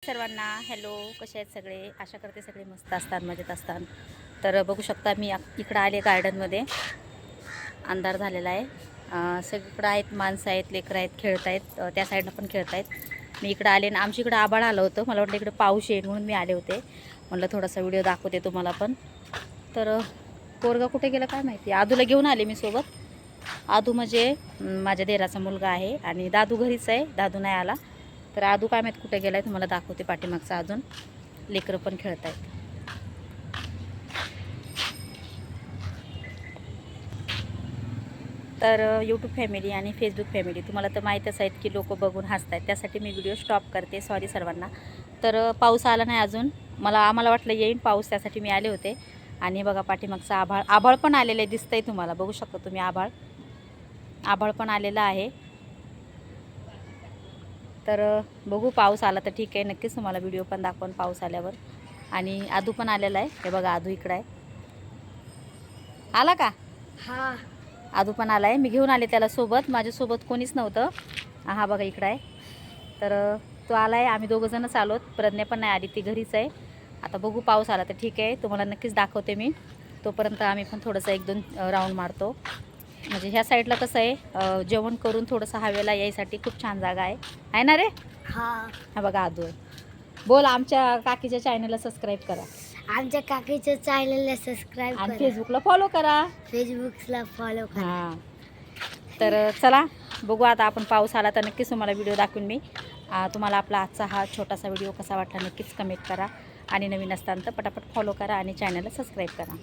सर्वांना. हॅलो, कसे आहेत सगळे? आशा करते सगळे मस्त असतात, मजेत असतात. तर बघू शकता मी इकडं आले गार्डनमध्ये. अंधार झालेला आहे. सगळीकडं आहेत, माणसं आहेत, लेकरं आहेत, खेळत आहेत. त्या साईडनं पण खेळत आहेत. मी इकडं आले आणि आमच्या इकडं आभाळ आलं होतं. मला वाटलं इकडं पाऊस येईल म्हणून मी आले होते. म्हटलं थोडासा व्हिडिओ दाखवते तुम्हाला पण. तर पोरगा कुठे गेला काय माहिती. आदूला घेऊन आले मी सोबत. आदू म्हणजे माझ्या देराचा मुलगा आहे आणि दादू घरीच आहे. दादू नाही आला. तर आदू काय माहीत कुठे गेला आहे, तुम्हाला दाखवते पाठीमागचा. अजून लेकरं पण खेळत आहेत. तर यूट्यूब फॅमिली आणि फेसबुक फॅमिली तुम्हाला तर माहीतच आहेत की लोक बघून हसत आहेत. त्यासाठी मी व्हिडिओ स्टॉप करते, सॉरी सर्वांना. तर पाऊस आला नाही अजून. आम्हाला वाटलं येईन पाऊस, त्यासाठी मी आले होते. आणि बघा पाठीमागचा आभाळ पण आलेलं आहे, दिसतंय तुम्हाला, बघू शकता तुम्ही. आभाळ पण आलेलं आहे. तर बघू, पाऊस आला तर ठीक आहे, नक्कीच तुम्हाला व्हिडिओ पण दाखवून पाऊस आल्यावर. आणि आदू पण आलेला आहे. हे बघा आदू इकडं आहे. आला का? हा, आदू पण आला आहे. मी घेऊन आले त्याला सोबत. माझ्यासोबत कोणीच नव्हतं. हा बघा इकडं आहे. तर तो आला आहे. आम्ही दोघंजणच आलोत. प्रज्ञा पण नाही आली, ती घरीच आहे. आता बघू, पाऊस आला तर ठीक आहे, तुम्हाला नक्कीच दाखवते मी. तोपर्यंत आम्ही पण थोडंसं 1-2 राऊंड मारतो. म्हणजे ह्या साईडला कसं आहे, जेवण करून थोडंसं हवेला यायसाठी खूप छान जागा आहे ना रे? हा. हा बघा आदू आहे. बोल, आमच्या काकीच्या चॅनलला सबस्क्राईब करा आमच्या काकीच्या चॅनलला सबस्क्राईब आणि करा, फेसबुकला फॉलो करा. फेसबुकला फॉलो करा. हां, तर चला बघू. आता आपण पाऊस आला तर नक्कीच तुम्हाला व्हिडिओ दाखवून मी. तुम्हाला आपला आजचा हा छोटासा व्हिडिओ कसा वाटला नक्कीच कमेंट करा. आणि नवीन असताना तर पटापट फॉलो करा आणि चॅनलला सबस्क्राईब करा.